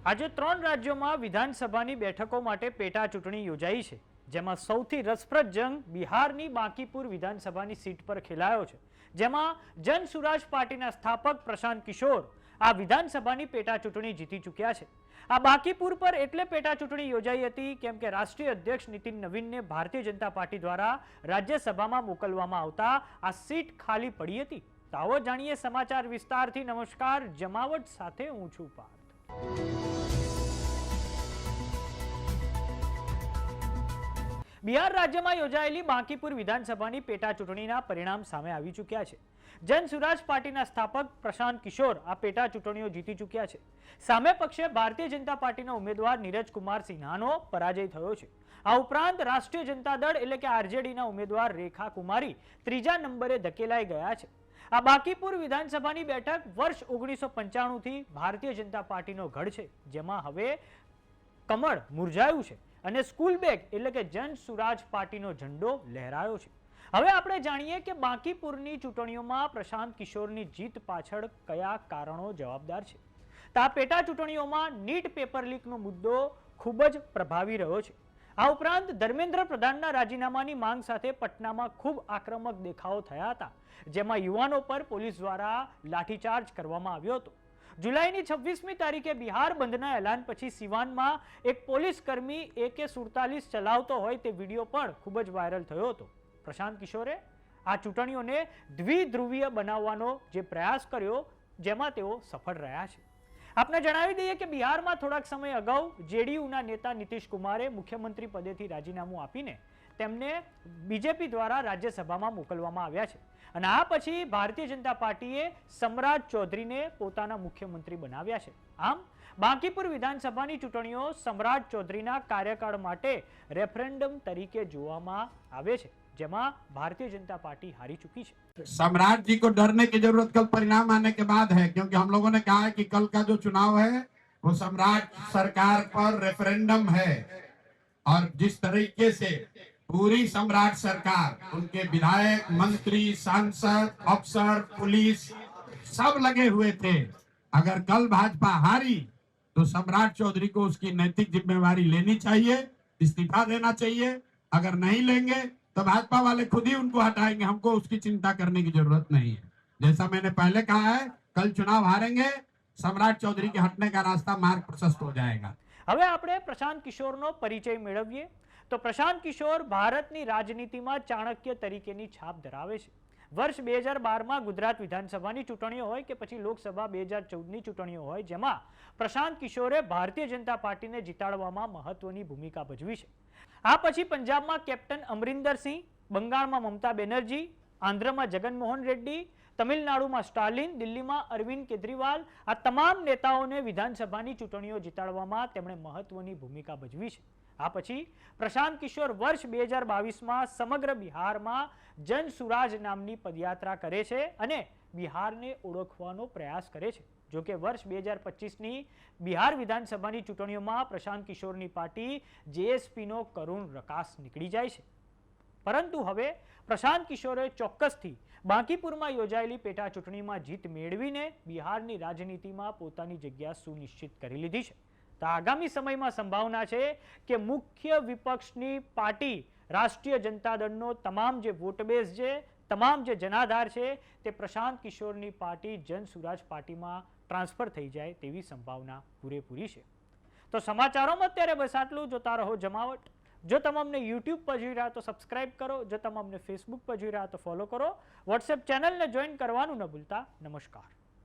આજે 3 રાજ્યોમાં વિધાનસભાની બેઠકો માટે પેટા ચૂંટણી યોજાઈ છે, જેમાં સૌથી રસપ્રદ જંગ બિહારની બાંકીપુર વિધાનસભાની સીટ પર ખેલાયો છે, જેમાં જન સુરાજ પાર્ટીના સ્થાપક પ્રશાંત કિશોર આ વિધાનસભાની પેટા ચૂંટણી જીતી ચૂક્યા છે। આ બાંકીપુર પર એટલે પેટા ચૂંટણી યોજાઈ હતી કેમ કે રાષ્ટ્રીય અધ્યક્ષ નીતિન નવીનને ભારતીય જનતા પાર્ટી દ્વારા રાજ્યસભામાં મોકલવામાં આવતા આ સીટ ખાલી પડી હતી। તો આવો જાણીએ સમાચાર વિસ્તારથી। નમસ્કાર, જમાવટ સાથે હું છું પાર્થ। બિહાર રાજ્યમાં યોજાયેલી બાંકીપુર વિધાનસભાની પેટા ચૂંટણીના પરિણામ સામે આવી ચૂક્યા છે। જન સુરાજ પાર્ટીના સ્થાપક પ્રશાંત કિશોર આ પેટા ચૂંટણીઓ જીતી ચૂક્યા છે। સામે પક્ષે ભારતીય જનતા પાર્ટીના ઉમેદવાર નીરજ કુમાર સિન્હાનો પરાજય થયો છે। આ ઉપરાંત રાષ્ટ્રીય જનતા દળ એટલે કે આરજેડીના ઉમેદવાર રેખા કુમારી ત્રીજા નંબરે ધકેલાઈ ગયા છે। આ બાંકીપુર વિધાનસભાની બેઠક વર્ષ 1995 થી ભારતીય જનતા પાર્ટીનો ગઢ છે, જેમાં હવે કમળ મુરઝાયું છે અને સ્કૂલ બેગ એટલે કે જન સુરાજ પાર્ટીનો ઝંડો લહેરાયો છે। હવે આપણે જાણીએ કે બાંકીપુરની ચૂંટણીઓમાં પ્રશાંત કિશોરની જીત પાછળ કયા કારણો જવાબદાર છે। તો આ પેટા ચૂંટણીઓમાં નીટ પેપર લીકનો મુદ્દો ખૂબ જ પ્રભાવી રહ્યો છે। આ ઉપરાંત ધર્મેન્દ્ર પ્રધાનના રાજીનામાની માંગ સાથે પટનામાં ખૂબ આક્રમક દેખાવો થયા હતા, જેમાં યુવાનો પર પોલીસ દ્વારા લાઠીચાર્જ કરવામાં આવ્યો હતો। જુલાઈની 26મી તારીખે બિહાર બંધના એલાન પછી સિવાનમાં એક પોલીસ કર્મી AK-47 ચલાવતો હોય તે વિડીયો પણ ખૂબ જ વાયરલ થયો હતો। પ્રશાંત કિશોરે આ ચૂંટણીઓને દ્વિધ્રુવીય બનાવવાનો જે પ્રયાસ કર્યો, જેમાં તેઓ સફળ રહ્યા છે। આપને જણાવી દઈએ કે બિહારમાં થોડાક સમય અગાઉ જેડીયુના નેતા નીતિશ કુમારે મુખ્યમંત્રી પદેથી રાજીનામું આપીને તેમને બીજેપી દ્વારા રાજ્યસભામાં મોકલવામાં આવ્યા છે અને આ પછી ભારતીય જનતા પાર્ટીએ સમ્રાજ ચૌધરીને પોતાના મુખ્યમંત્રી બનાવ્યા છે। આમ બાંકીપુર વિધાનસભાની ચૂંટણીઓ સમ્રાજ ચૌધરીના કાર્યકાળ માટે રેફરેન્ડમ તરીકે જોવામાં આવે છે, જેમાં भारतीय जनता पार्टी हारी चुकी है। सम्राट जी को डरने की जरूरत कल परिणाम आने के बाद है, क्योंकि हम लोगों ने कहा है कि कल का जो चुनाव है वो सम्राट सरकार पर रेफरेंडम है और जिस तरीके से पूरी सम्राट सरकार, उनके विधायक, मंत्री, सांसद, अफसर, पुलिस सब लगे हुए थे। अगर कल भाजपा हारी तो सम्राट चौधरी को उसकी नैतिक जिम्मेवारी लेनी चाहिए, इस्तीफा देना चाहिए। अगर नहीं लेंगे तो भाजपा वाले खुद ही उनको हटाएंगे, हमको उसकी चिंता करने की जरूरत नहीं है। जैसा मैंने पहले कहा है, कल चुनाव हारेंगे, सम्राट चौधरी के हटने का रास्ता मार्ग प्रशस्त हो जाएगा। હવે આપણે પ્રશાંત કિશોરનો પરિચય મેળવીએ તો પ્રશાંત કિશોર ભારતની રાજનીતિમાં ચાણક્ય તરીકેની છાપ ધરાવે છે। વર્ષ 2012માં ગુજરાત વિધાનસભાની ચૂંટણીઓ હોય કે પછી લોકસભા 2014ની ચૂંટણીઓ હોય, જેમાં પ્રશાંત કિશોરે ભારતીય જનતા પાર્ટીને જીતાડવામાં મહત્વની ભૂમિકા ભજવી છે। આ પછી પંજાબમાં કેપ્ટન અમરિંદર સિંહ, બંગાળમાં મમતા બેનર્જી, આંધ્રમાં જગનમોહન રેડ્ડી, તમિલનાડુમાં સ્ટાલિન, દિલ્હીમાં અરવિંદ કેજરીવાલ, આ તમામ નેતાઓને વિધાનસભાની ચૂંટણીઓ જીતાડવામાં તેમણે મહત્વની ભૂમિકા ભજવી છે। આ પછી પ્રશાંત કિશોર વર્ષ 2022માં સમગ્ર બિહારમાં જન સુરાજ નામની પદયાત્રા કરે છે અને બિહારને ઓળખવાનો પ્રયાસ કરે છે। જો કે વર્ષ 2025ની બિહાર વિધાનસભાની ચૂંટણીઓમાં પ્રશાંત કિશોરની પાર્ટી જેએસપીનો કરુણ રકાસ નીકળી જાય છે, પરંતુ હવે પ્રશાંત કિશોરે ચોક્કસથી બાંકીપુરમાં યોજાયેલી પેટા ચૂંટણીમાં જીત મેળવીને બિહારની રાજનીતિમાં પોતાની જગ્યા સુનિશ્ચિત કરી લીધી છે। તો આગામી સમયમાં સંભાવના છે કે મુખ્ય વિપક્ષની પાર્ટી રાષ્ટ્રીય જનતા દળનો તમામ જે વોટ બેઝ છે, તમામ જે જનાધાર છે, તે પ્રશાંત કિશોરની પાર્ટી જન સુરાજ પાર્ટીમાં ટ્રાન્સફર થઈ જાય તેવી સંભાવના પૂરેપૂરી છે। તો સમાચારોમાં અત્યારે બસ આટલું। જોતા રહો જમાવટ। જો તમે અમને યુટ્યુબ પર જોઈ રહ્યા તો સબસ્ક્રાઇબ કરો, જો તમે અમને ફેસબુક પર જોઈ રહ્યા તો ફોલો કરો, વોટ્સએપ ચેનલને જોઈન કરવાનું ન ભૂલતા। નમસ્કાર।